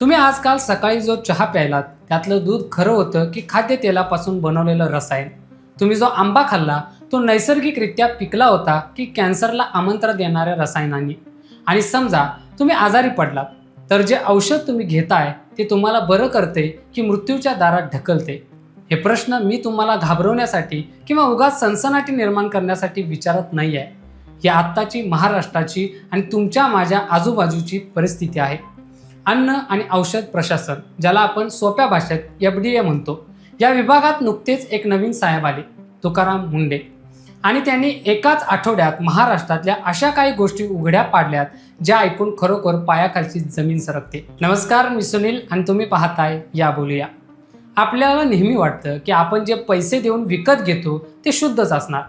तुम्ही आजकाल सकाळी जो चहा प्यायलात त्यातलं दूध खरं होतं की खाद्यतेलापासून बनवलेलं रसायन? तुम्ही जो आंबा खाल्ला तो नैसर्गिकरित्या पिकला होता की कॅन्सरला आमंत्रण देणाऱ्या रसायनांनी? आणि समजा तुम्ही आजारी पडलात, तर जे औषध तुम्ही घेताय ते तुम्हाला बरं करते की मृत्यूच्या दारात ढकलते? हे प्रश्न मी तुम्हाला घाबरवण्यासाठी किंवा उगाच सनसनाटी निर्माण करण्यासाठी विचारत नाही आहे. ही आत्ताची महाराष्ट्राची आणि तुमच्या माझ्या आजूबाजूची परिस्थिती आहे. अन्न आणि औषध प्रशासन, ज्याला आपण सोप्या भाषेत FDA म्हणतो, या विभागात नुकतेच एक नवीन साहेब आले, तुकाराम मुंडे. आणि त्यांनी एकाच आठवड्यात महाराष्ट्रातल्या अशा काही गोष्टी उघड्या पाडल्यात ज्या ऐकून खरोखर पायाखालची जमीन सरकते. नमस्कार, मी सुनील आणि तुम्ही पाहताय या बोलूया. आपल्याला नेहमी वाटतं की आपण जे पैसे देऊन विकत घेतो ते शुद्धच असणार.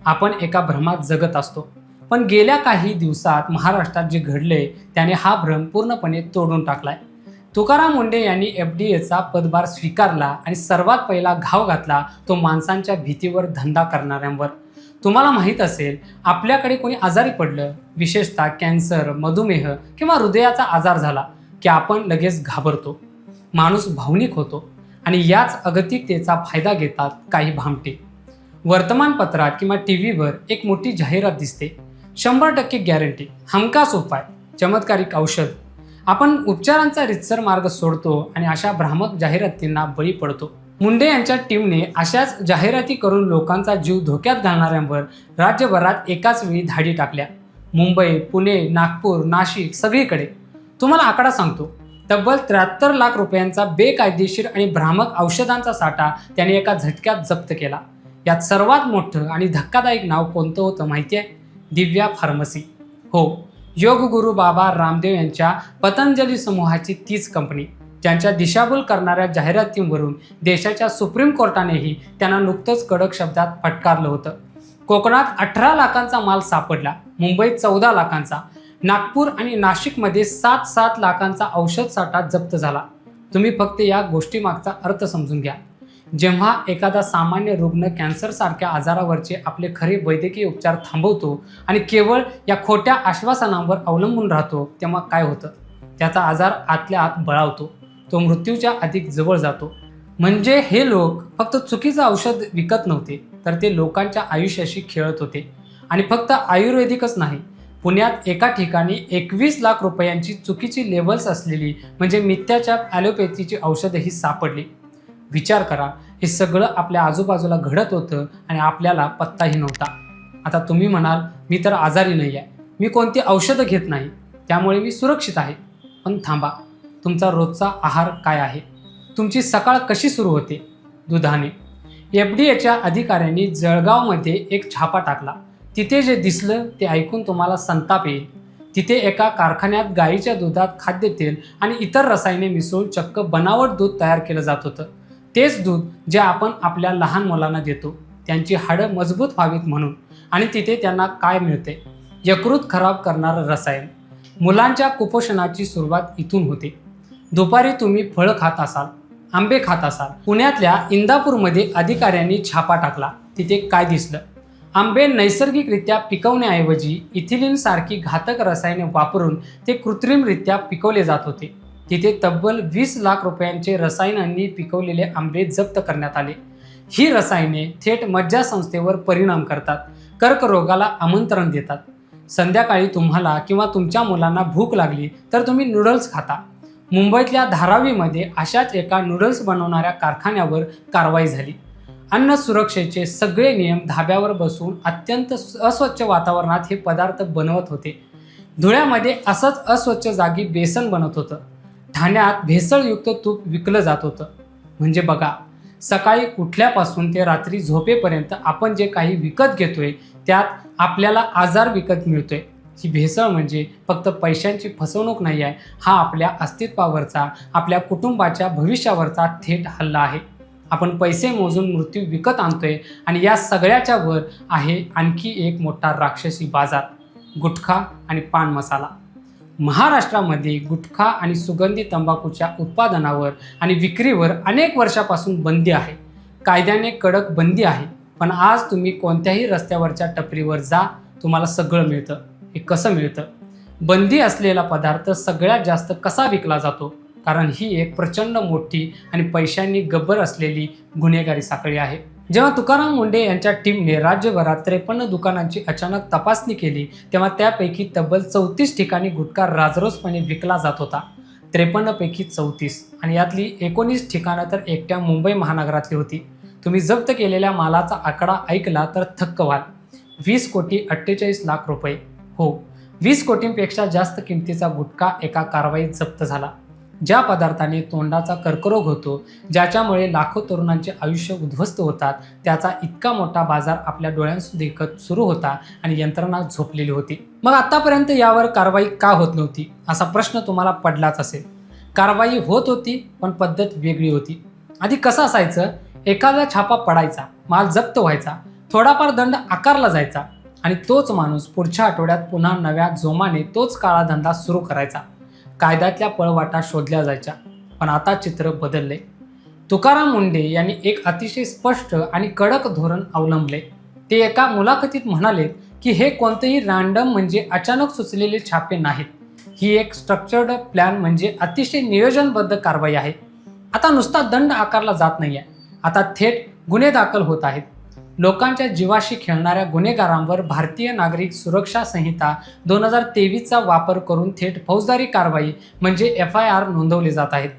आपण एका भ्रमात जगत असतो. पण गेल्या काही दिवसात महाराष्ट्रात जे घडले त्याने हा भ्रम पूर्णपणे तोडून टाकलाय. तुकाराम मुंडे यांनी FDAचा पदभार स्वीकारला आणि सर्वात पहिला घाव घातला तो माणसांच्या भीतीवर धंदा करणाऱ्यांवर. तुम्हाला माहीत असेल, आपल्याकडे कोणी आजारी पडलं, विशेषतः कॅन्सर, मधुमेह किंवा हृदयाचा आजार झाला की आपण लगेच घाबरतो. माणूस भावनिक होतो आणि याच अगतिकतेचा फायदा घेतात काही भामटे. वर्तमानपत्रात किंवा TV वर एक मोठी जाहिरात दिसते, 100% गॅरंटी, हमखास उपाय, चमत्कारिक औषध. आपण उपचारांचा रितसर मार्ग सोडतो आणि अशा भ्रामक जाहिरातींना बळी पडतो. मुंडे यांच्या टीमने अशाच जाहिराती करून लोकांचा जीव धोक्यात घालणाऱ्यांवर राज्यभरात एकाच वेळी धाडी टाकल्या. मुंबई, पुणे, नागपूर, नाशिक, सगळीकडे. तुम्हाला आकडा सांगतो, तब्बल 73 लाख रुपयांचा बेकायदेशीर आणि भ्रामक औषधांचा साठा त्याने एका झटक्यात जप्त केला. यात सर्वात मोठं आणि धक्कादायक नाव कोणतं होतं माहिती आहे? दिव्या फार्मसी. हो, योगगुरू बाबा रामदेव यांच्या पतंजली समूहाची तीच कंपनी, ज्यांच्या दिशाभूल करणाऱ्या जाहिरातींवरून देशाच्या सुप्रीम कोर्टानेही त्यांना नुकतंच कडक शब्दात फटकारलं होतं. कोकणात 18 लाखांचा माल सापडला, मुंबईत 14 लाखांचा, नागपूर आणि नाशिकमध्ये 7-7 लाखांचा औषध साठा जप्त झाला. तुम्ही फक्त या गोष्टीमागचा अर्थ समजून घ्या. जेव्हा एखादा सामान्य रुग्ण कॅन्सरसारख्या आजारावरचे आपले खरे वैद्यकीय उपचार थांबवतो आणि केवळ या खोट्या आश्वासनांवर अवलंबून राहतो, तेव्हा काय होतं? त्याचा आजार आतल्या आत बळावतो, तो मृत्यूच्या अधिक जवळ जातो. म्हणजे हे लोक फक्त चुकीचं औषध विकत नव्हते, तर ते लोकांच्या आयुष्याशी खेळत होते. आणि फक्त आयुर्वेदिकच नाही, पुण्यात एका ठिकाणी 21 लाख रुपयांची चुकीची लेबल्स असलेली म्हणजे मिथ्याच्या ॲलोपॅथीची औषधंही सापडली. विचार करा, हे सगळं आपल्या आजूबाजूला घडत होतं आणि आपल्याला पत्ताही नव्हता. आता तुम्ही म्हणाल, मी तर आजारी नाही आहे, मी कोणती औषधं घेत नाही, त्यामुळे मी सुरक्षित आहे. पण थांबा, तुमचा रोजचा आहार काय आहे? तुमची सकाळ कशी सुरू होते? दुधाने. FDAच्या अधिकाऱ्यांनी जळगावमध्ये एक छापा टाकला. तिथे जे दिसलं ते ऐकून तुम्हाला संताप येईल. तिथे एका कारखान्यात गाईच्या दुधात खाद्यतेल आणि इतर रसायने मिसळून चक्क बनावट दूध तयार केलं जात होतं. तेच दूध जे आपण आपल्या लहान मुलांना देतो, त्यांची हाडं मजबूत व्हावीत म्हणून. आणि तिथे त्यांना काय मिळते? यकृत खराब करणारं रसायन. मुलांच्या कुपोषणाची सुरुवात इथून होते. दुपारी तुम्ही फळं खात असाल, आंबे खात असाल. पुण्यातल्या इंदापूरमध्ये अधिकाऱ्यांनी छापा टाकला. तिथे काय दिसलं? आंबे नैसर्गिकरित्या पिकवण्याऐवजी इथिलीन सारखी घातक रसायने वापरून ते कृत्रिमरित्या पिकवले जात होते. तिथे तब्बल 20 लाख रुपयांचे रसायनांनी पिकवलेले आंबे जप्त करण्यात आले. ही रसायने थेट मज्जासंस्थेवर परिणाम करतात, कर्करोगाला आमंत्रण देतात. संध्याकाळी तुम्हाला किंवा तुमच्या मुलांना भूक लागली तर तुम्ही नूडल्स खाता. मुंबईतल्या धारावीमध्ये अशाच एका नूडल्स बनवणाऱ्या कारखान्यावर कारवाई झाली. अन्न सुरक्षेचे सगळे नियम धाब्यावर बसून अत्यंत अस्वच्छ वातावरणात हे पदार्थ बनवत होते. धुळ्यामध्ये असंच अस्वच्छ जागी बेसन बनत होतं. ठाण्यात भेसळयुक्त तूप विकलं जात होतं. म्हणजे बघा, सकाळी उठल्यापासून ते रात्री झोपेपर्यंत आपण जे काही विकत घेतोय त्यात आपल्याला आजार विकत मिळतोय. ही भेसळ म्हणजे फक्त पैशांची फसवणूक नाही आहे, हा आपल्या अस्तित्वावरचा, आपल्या कुटुंबाच्या भविष्यावरचा थेट हल्ला आहे. आपण पैसे मोजून मृत्यू विकत आणतोय आणि या सगळ्याच्या वर आहे आणखी एक मोठा राक्षसी बाजार, गुटखा आणि पान मसाला. महाराष्ट्रामध्ये गुटखा आणि सुगंधी तंबाखूच्या उत्पादनावर आणि विक्रीवर अनेक वर्षापासून बंदी आहे. कायद्याने कडक बंदी आहे. पण आज तुम्ही कोणत्याही रस्त्यावरच्या टपरीवर जा, तुम्हाला सगळं मिळतं. हे कसं मिळतं? बंदी असलेला पदार्थ सगळ्यात जास्त कसा विकला जातो? कारण ही एक प्रचंड मोठी आणि पैशांनी गब्बर असलेली गुन्हेगारी साखळी आहे. जेव्हा तुकाराम मुंढे यांच्या टीमने राज्यभरात 53 दुकानांची अचानक तपासणी केली तेव्हा त्यापैकी तब्बल 34 ठिकाणी गुटखा राजरोसपणे विकला जात होता. 53 पैकी 34 आणि यातली 19 ठिकाणं तर एकट्या मुंबई महानगरातली होती. तुम्ही जप्त केलेल्या मालाचा आकडा ऐकला तर थक्क व्हाल. 20,48,00,000 रुपये. हो, 20 कोटींपेक्षा जास्त किमतीचा गुटखा एका कारवाईत जप्त झाला. ज्या पदार्थाने तोंडाचा कर्करोग होतो, ज्याच्यामुळे लाखो तरुणांचे आयुष्य उद्ध्वस्त होतात, त्याचा इतका मोठा बाजार आपल्या डोळ्यांदेखत सुरू होता आणि यंत्रणा झोपलेली होती. मग आतापर्यंत यावर कारवाई का होत नव्हती असा प्रश्न तुम्हाला पडलाच असेल. कारवाई होत होती, पण पद्धत वेगळी होती. आधी कसं असायचं, एखादा छापा पडायचा, माल जप्त व्हायचा, थोडाफार दंड आकारला जायचा आणि तोच माणूस पुढच्या आठवड्यात पुन्हा नव्या जोमाने तोच काळा धंदा सुरू करायचा. कायद्यातल्या पळवाटा शोधल्या जायच्या. पण आता चित्र बदलले. तुकाराम मुंढे यांनी एक अतिशय स्पष्ट आणि कडक धोरण अवलंबले. ते एका मुलाखतीत म्हणाले की हे कोणतेही रँडम म्हणजे अचानक सुचलेले छापे नाहीत. ही एक स्ट्रक्चर्ड प्लॅन म्हणजे अतिशय नियोजनबद्ध कारवाई आहे. आता नुसता दंड आकारला जात नाहीये, आता थेट गुन्हे दाखल होत आहेत. लोकांच्या जीवाशी खेळणाऱ्या गुन्हेगारांवर भारतीय नागरिक सुरक्षा संहिता 2023चा वापर करून थेट फौजदारी कारवाई म्हणजे FIR नोंदवले जात आहेत.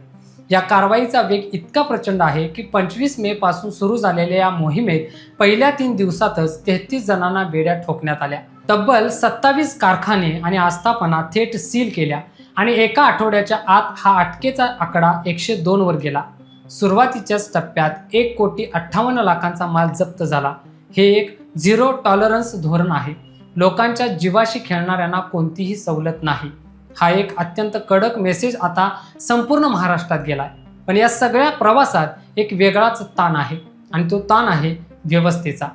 या कारवाईचा वेग इतका प्रचंड आहे की 25 मे पासून सुरू झालेल्या या मोहिमेत पहिल्या 3 दिवसातच 33 जणांना बेड्या ठोकण्यात आल्या. तब्बल 27 कारखाने आणि आस्थापना थेट सील केल्या आणि एका आठवड्याच्या आत हा अटकेचा आकडा 102 वर गेला. सुरुवातीच्याच टप्प्यात 1,58,00,000चा माल जप्त झाला. हे एक झिरो टॉलरन्स धोरण आहे. लोकांच्या जीवाशी खेळणाऱ्यांना कोणतीही सवलत नाही. हा एक अत्यंत कडक मेसेज आता संपूर्ण महाराष्ट्रात गेलाय. पण या सगळ्या प्रवासात एक वेगळाच ताण आहे आणि तो ताण आहे व्यवस्थेचा.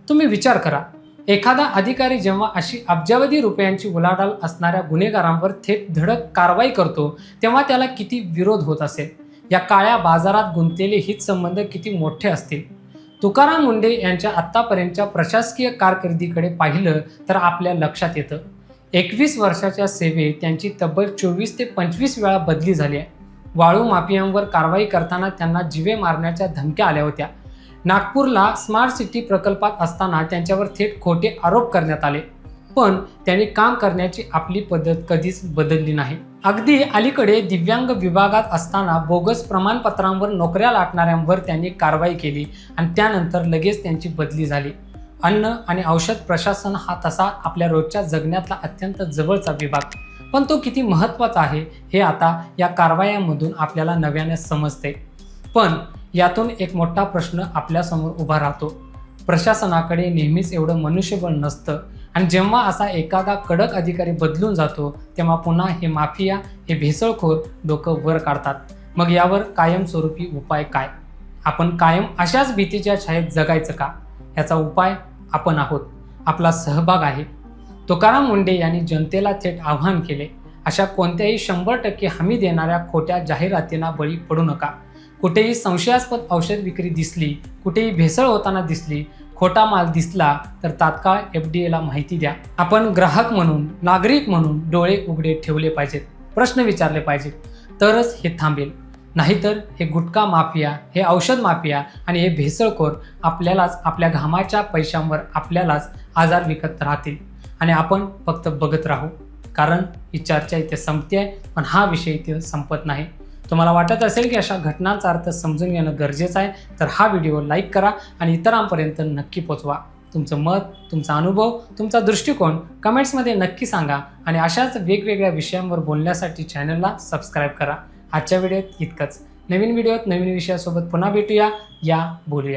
तुम्ही विचार करा, एखादा अधिकारी जेव्हा अशी अब्जावधी रुपयांची उलाढाल असणाऱ्या गुन्हेगारांवर थेट धडक कारवाई करतो तेव्हा त्याला किती विरोध होत असेल. या काळ्या बाजारात गुंतलेले हितसंबंध किती मोठे असतील. तुकाराम मुंढे यांच्या आत्तापर्यंतच्या प्रशासकीय कारकिर्दीकडे पाहिलं तर आपल्या लक्षात येतं. 21 वर्षाच्या सेवेत त्यांची तब्बल 24 ते 25 वेळा बदली झाली आहे. वाळू माफियांवर कारवाई करताना त्यांना जीवे मारण्याच्या धमक्या आल्या होत्या. नागपूरला स्मार्ट सिटी प्रकल्पात असताना त्यांच्यावर थेट खोटे आरोप करण्यात आले. पण त्यांनी काम करण्याची आपली पद्धत कधीच बदलली नाही. अगदी अलीकडे दिव्यांग विभागात असताना बोगस प्रमाणपत्रांवर नोकऱ्या लाटणाऱ्यांवर त्यांनी कारवाई केली आणि त्यानंतर लगेच त्यांची बदली झाली. अन्न आणि औषध प्रशासन हा तसा आपल्या रोजच्या जगण्यातला अत्यंत जवळचा विभाग, पण तो किती महत्त्वाचा आहे हे आता या कारवायांमधून आपल्याला नव्याने समजते. पण यातून एक मोठा प्रश्न आपल्यासमोर उभा राहतो. प्रशासनाकडे नेहमीच एवढं मनुष्यबळ नसतं आणि जेव्हा असा एखादा कडक अधिकारी बदलून जातो तेव्हा पुन्हा हे माफिया, हे भेसळखोर डोकं वर काढतात. मग यावर कायमस्वरूपी उपाय काय? आपण कायम अशाच भीतीच्या छायेत जगायचं का? याचा उपाय आपण आहोत, आपला सहभाग आहे. तुकाराम मुंढे यांनी जनतेला थेट आवाहन केले, अशा कोणत्याही 100% हमी देणाऱ्या खोट्या जाहिरातींना बळी पडू नका. कुठेही संशयास्पद औषध विक्री दिसली, कुठेही भेसळ होताना दिसली, खोटा माल दिसला तर तात्काळ FDAला माहिती द्या. आपण ग्राहक म्हणून, नागरिक म्हणून डोळे उघडे ठेवले पाहिजेत, प्रश्न विचारले पाहिजेत, तरच हे थांबेल. नाहीतर हे गुटखा माफिया, हे औषध माफिया आणि हे भेसळखोर आपल्यालाच, आपल्या घामाच्या पैशांवर आपल्यालाच आजार विकत राहतील आणि आपण फक्त बघत राहू. कारण ही चर्चा इथे संपते, पण हा विषय इथे संपत नाही. तुम्हाला वाटत असेल की अशा घटनांचा अर्थ समजून घेणं गरजेचं आहे, तर हा व्हिडिओ लाईक करा आणि इतरांपर्यंत नक्की पोचवा. तुमचं मत, तुमचा अनुभव, तुमचा दृष्टिकोन कमेंट्समध्ये नक्की सांगा आणि अशाच वेगवेगळ्या विषयांवर बोलण्यासाठी चॅनलला सबस्क्राईब करा. आजच्या व्हिडिओत इतकंच. नवीन व्हिडिओत नवीन विषयासोबत पुन्हा भेटूया. या बोलूया.